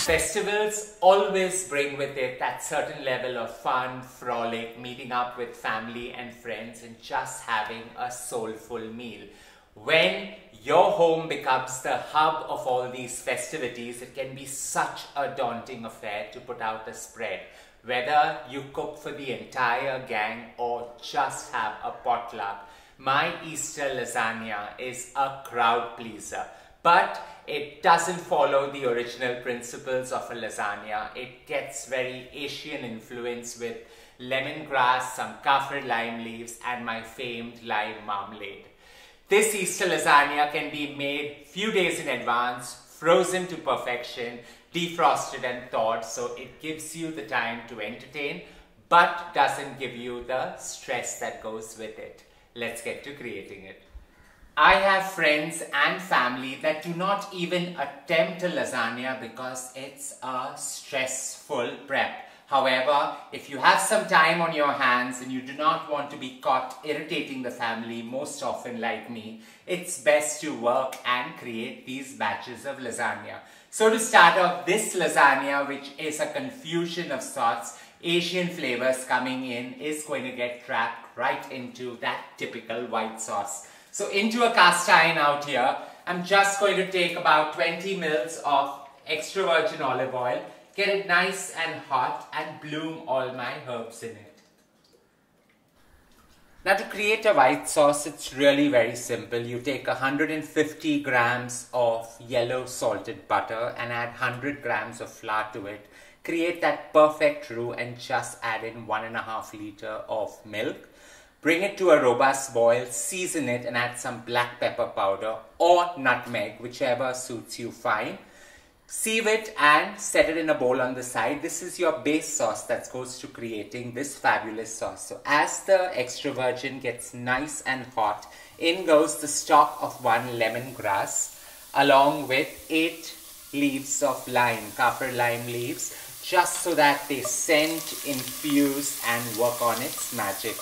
Festivals always bring with it that certain level of fun, frolic, meeting up with family and friends and just having a soulful meal. When your home becomes the hub of all these festivities, it can be such a daunting affair to put out a spread. Whether you cook for the entire gang or just have a potluck, my Easter lasagna is a crowd pleaser. But it doesn't follow the original principles of a lasagna. It gets very Asian influence with lemongrass, some Kaffir lime leaves, and my famed lime marmalade. This Easter lasagna can be made few days in advance, frozen to perfection, defrosted and thawed, so it gives you the time to entertain, but doesn't give you the stress that goes with it. Let's get to creating it. I have friends and family that do not even attempt a lasagna because it's a stressful prep. However, if you have some time on your hands and you do not want to be caught irritating the family most often like me, it's best to work and create these batches of lasagna. So to start off, this lasagna, which is a confusion of sorts, Asian flavors coming in, is going to get trapped right into that typical white sauce. So into a cast iron out here, I'm just going to take about 20 mils of extra virgin olive oil, get it nice and hot and bloom all my herbs in it. Now to create a white sauce, it's really very simple. You take 150 grams of yellow salted butter and add 100 grams of flour to it. Create that perfect roux and just add in 1.5 liters of milk. Bring it to a robust boil, season it and add some black pepper powder or nutmeg, whichever suits you fine. Sieve it and set it in a bowl on the side. This is your base sauce that goes to creating this fabulous sauce. So as the extra virgin gets nice and hot, in goes the stalk of 1 lemongrass along with 8 leaves of lime, Kaffir lime leaves, just so that they scent, infuse and work on its magic.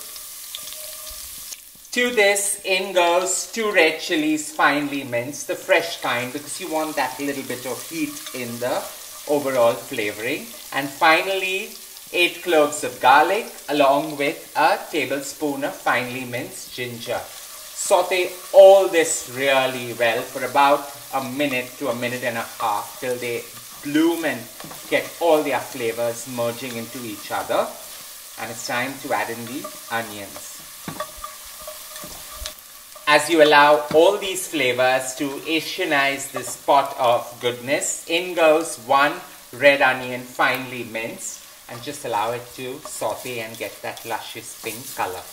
To this, in goes 2 red chilies finely minced, the fresh kind, because you want that little bit of heat in the overall flavoring. And finally, 8 cloves of garlic along with a tablespoon of finely minced ginger. Saute all this really well for about a minute to a minute and a half till they bloom and get all their flavors merging into each other. And it's time to add in the onions. As you allow all these flavors to Asianize this pot of goodness, in goes 1 red onion finely minced and just allow it to saute and get that luscious pink color.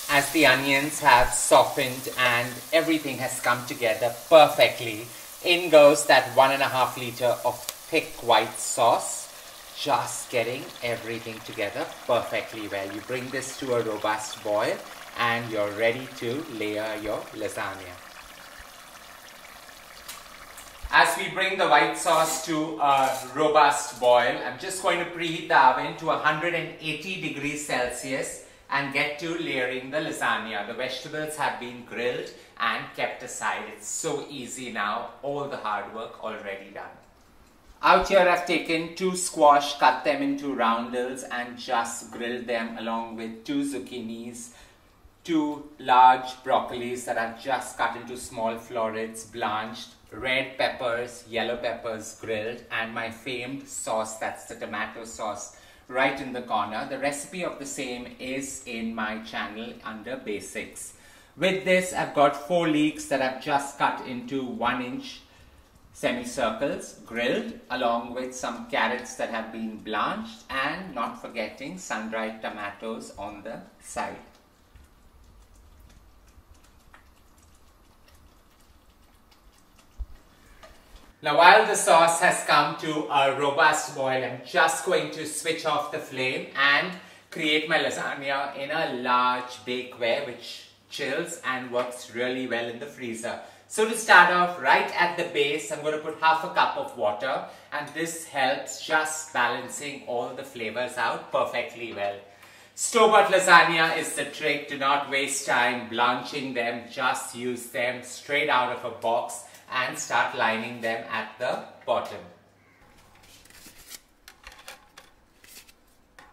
As the onions have softened and everything has come together perfectly, in goes that 1.5 liters of thick white sauce. Just getting everything together perfectly well. You bring this to a robust boil and you're ready to layer your lasagna. As we bring the white sauce to a robust boil, I'm just going to preheat the oven to 180 degrees Celsius and get to layering the lasagna. The vegetables have been grilled and kept aside. It's so easy now, all the hard work already done. Out here I've taken 2 squash, cut them into roundels and just grilled them along with 2 zucchinis, 2 large broccolis that I've just cut into small florets, blanched, red peppers, yellow peppers grilled, and my famed sauce, that's the tomato sauce, right in the corner. The recipe of the same is in my channel under basics. With this I've got 4 leeks that I've just cut into 1-inch semicircles, grilled, along with some carrots that have been blanched, and not forgetting sun-dried tomatoes on the side. Now while the sauce has come to a robust boil, I'm just going to switch off the flame and create my lasagna in a large bakeware which chills and works really well in the freezer. So to start off, right at the base, I'm going to put half a cup of water, and this helps just balancing all the flavors out perfectly well. Store-bought lasagna is the trick. Do not waste time blanching them. Just use them straight out of a box and start lining them at the bottom.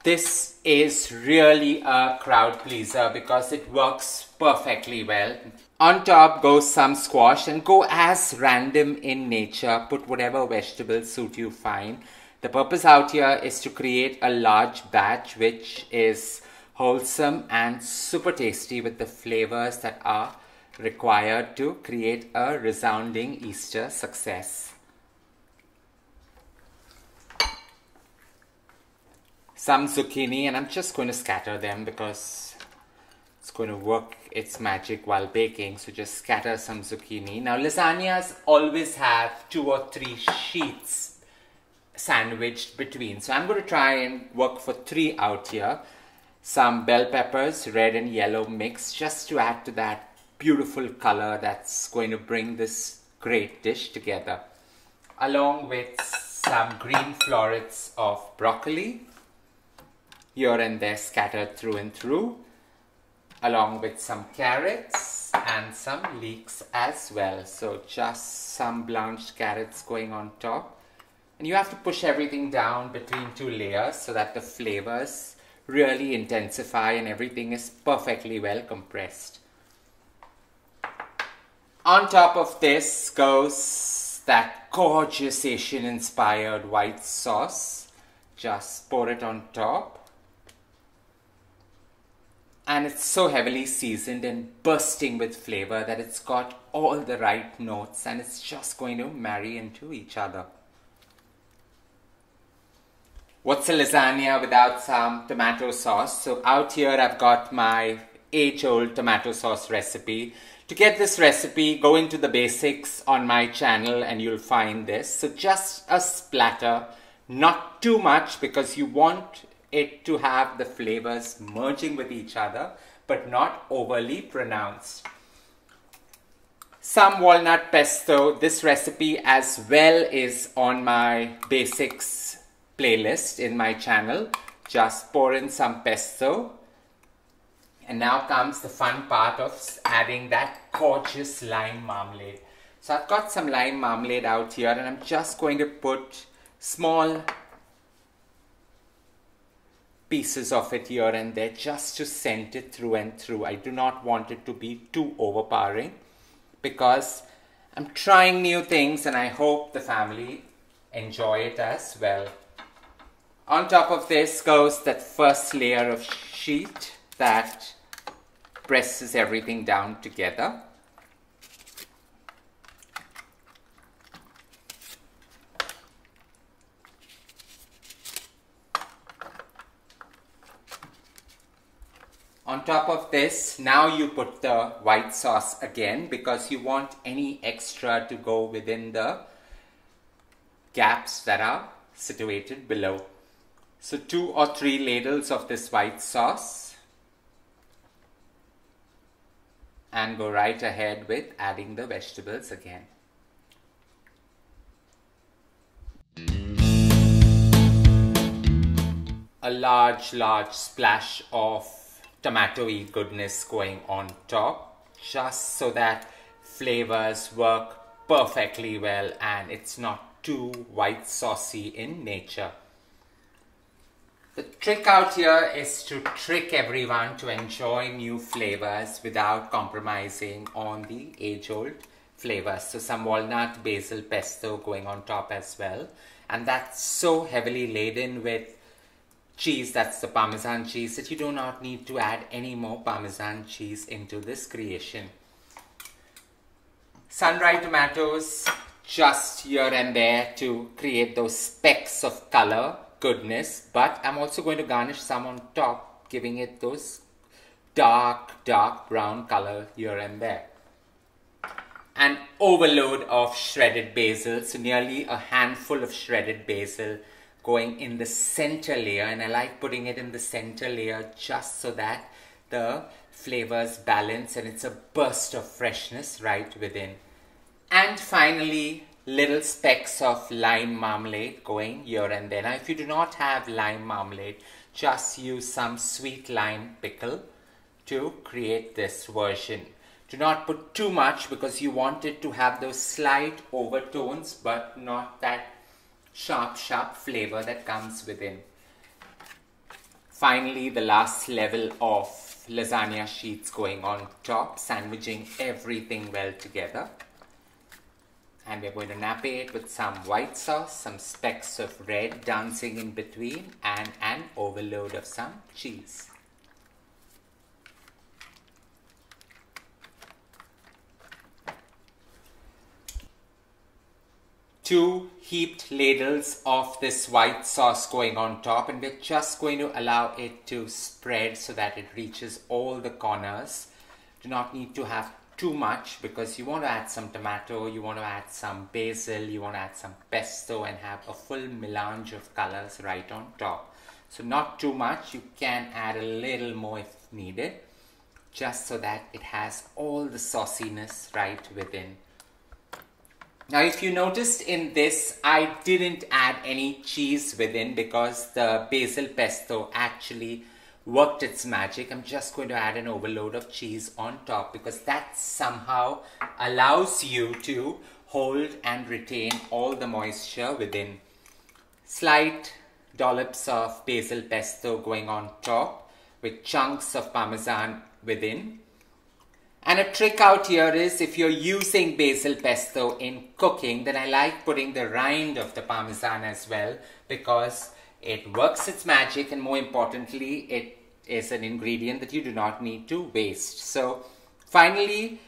This is really a crowd pleaser because it works perfectly well. On top goes some squash, and go as random in nature. Put whatever vegetables suit you fine. The purpose out here is to create a large batch which is wholesome and super tasty with the flavors that are required to create a resounding Easter success. Some zucchini, and I'm just going to scatter them because it's going to work its magic while baking, so just scatter some zucchini. Now lasagnas always have 2 or 3 sheets sandwiched between, so I'm going to try and work for 3 out here. Some bell peppers, red and yellow mix, just to add to that beautiful color that's going to bring this great dish together. Along with some green florets of broccoli, here and there scattered through and through, along with some carrots and some leeks as well. So just some blanched carrots going on top. And you have to push everything down between 2 layers so that the flavors really intensify and everything is perfectly well compressed. On top of this goes that gorgeous Asian inspired white sauce. Just pour it on top. And it's so heavily seasoned and bursting with flavor that it's got all the right notes, and it's just going to marry into each other. What's a lasagna without some tomato sauce? So out here I've got my age-old tomato sauce recipe. To get this recipe, go into the basics on my channel and you'll find this. So just a splatter, not too much because you want it to have the flavors merging with each other, but not overly pronounced. Some walnut pesto. This recipe as well is on my basics playlist in my channel. Just pour in some pesto. And now comes the fun part of adding that gorgeous lime marmalade. So I've got some lime marmalade out here, and I'm just going to put small pieces of it here and there just to scent it through and through. I do not want it to be too overpowering because I'm trying new things and I hope the family enjoy it as well. On top of this goes that first layer of sheet that presses everything down together. On top of this, now you put the white sauce again because you want any extra to go within the gaps that are situated below. So 2 or 3 ladles of this white sauce, and go right ahead with adding the vegetables again. A large splash of tomatoey goodness going on top, just so that flavors work perfectly well and it's not too white saucy in nature. The trick out here is to trick everyone to enjoy new flavors without compromising on the age-old flavors. So some walnut basil pesto going on top as well, and that's so heavily laden with cheese, that's the Parmesan cheese, that you do not need to add any more Parmesan cheese into this creation. Sun-dried tomatoes just here and there to create those specks of color goodness, but I'm also going to garnish some on top, giving it those dark brown color here and there. An overload of shredded basil, so nearly a handful of shredded basil going in the center layer, and I like putting it in the center layer just so that the flavors balance and it's a burst of freshness right within. And finally, little specks of lime marmalade going here and there. Now, if you do not have lime marmalade, just use some sweet lime pickle to create this version. Do not put too much because you want it to have those slight overtones but not that sharp flavor that comes within. Finally, the last level of lasagna sheets going on top, sandwiching everything well together. And we're going to nappe it with some white sauce, some specks of red dancing in between, and an overload of some cheese. 2 heaped ladles of this white sauce going on top, and we're just going to allow it to spread so that it reaches all the corners. Do not need to have too much because you want to add some tomato, you want to add some basil, you want to add some pesto and have a full melange of colors right on top. So not too much, you can add a little more if needed, just so that it has all the sauciness right within. Now, if you noticed in this, I didn't add any cheese within because the basil pesto actually worked its magic. I'm just going to add an overload of cheese on top because that somehow allows you to hold and retain all the moisture within. Slight dollops of basil pesto going on top with chunks of parmesan within. And a trick out here is if you're using basil pesto in cooking, then I like putting the rind of the parmesan as well because it works its magic, and more importantly, it is an ingredient that you do not need to waste. So finally,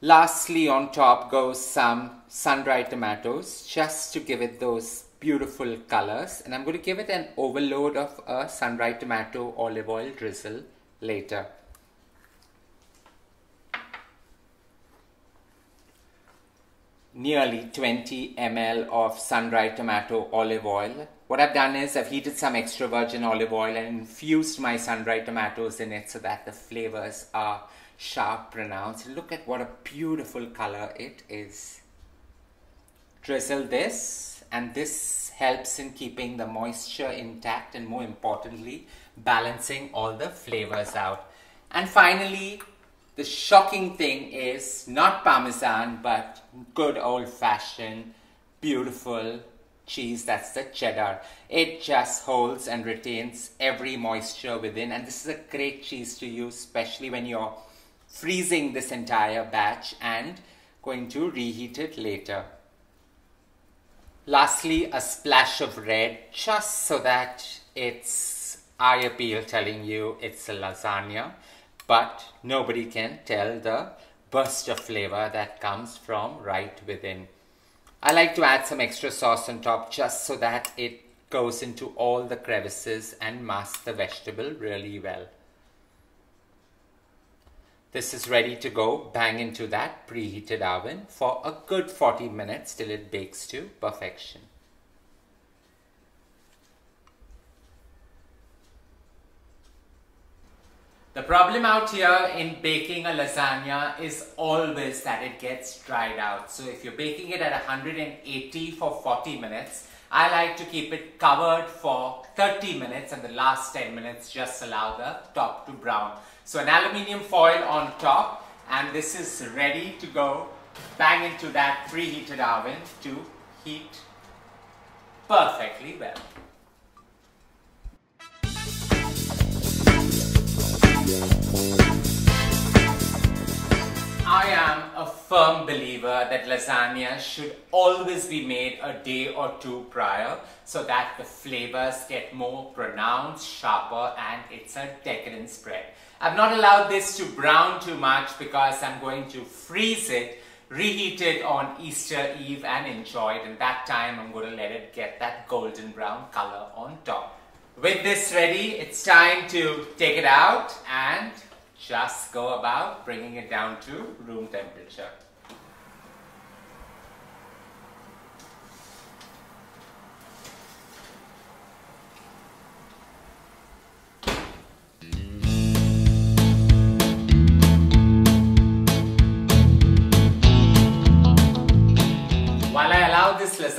lastly on top goes some sun-dried tomatoes just to give it those beautiful colors. And I'm going to give it an overload of a sun-dried tomato olive oil drizzle later. Nearly 20 ml of sun-dried tomato olive oil. What I've done is I've heated some extra virgin olive oil and infused my sun-dried tomatoes in it so that the flavors are sharp, pronounced. Look at what a beautiful color it is. Drizzle this, and this helps in keeping the moisture intact and, more importantly, balancing all the flavors out. And finally, the shocking thing is not parmesan but good old-fashioned beautiful cheese. That's the cheddar. It just holds and retains every moisture within, and this is a great cheese to use, especially when you're freezing this entire batch and going to reheat it later. Lastly, a splash of red just so that it's eye appeal, telling you it's a lasagna. But nobody can tell the burst of flavor that comes from right within. I like to add some extra sauce on top just so that it goes into all the crevices and masks the vegetable really well. This is ready to go bang into that preheated oven for a good 40 minutes till it bakes to perfection. The problem out here in baking a lasagna is always that it gets dried out. So if you're baking it at 180 for 40 minutes, I like to keep it covered for 30 minutes and the last 10 minutes just allow the top to brown. So an aluminium foil on top, and this is ready to go bang into that preheated oven to heat perfectly well. I am a firm believer that lasagna should always be made a day or two prior so that the flavors get more pronounced, sharper, and it's a decadent spread. I've not allowed this to brown too much because I'm going to freeze it, reheat it on Easter Eve and enjoy it, and that time I'm going to let it get that golden brown color on top. With this ready, it's time to take it out and just go about bringing it down to room temperature.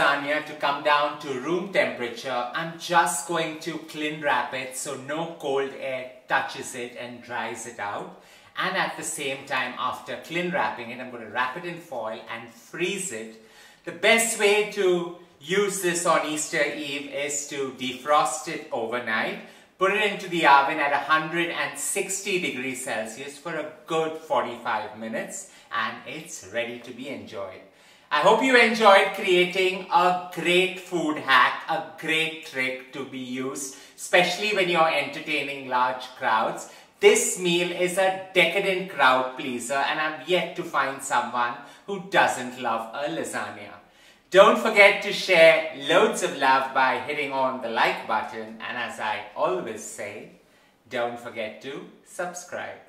lasagna to come down to room temperature, I'm just going to cling wrap it so no cold air touches it and dries it out. And at the same time, after cling wrapping it, I'm going to wrap it in foil and freeze it. The best way to use this on Easter Eve is to defrost it overnight. Put it into the oven at 160 degrees Celsius for a good 45 minutes and it's ready to be enjoyed. I hope you enjoyed creating a great food hack, a great trick to be used, especially when you're entertaining large crowds. This meal is a decadent crowd pleaser and I'm yet to find someone who doesn't love a lasagna. Don't forget to share loads of love by hitting on the like button, and as I always say, don't forget to subscribe.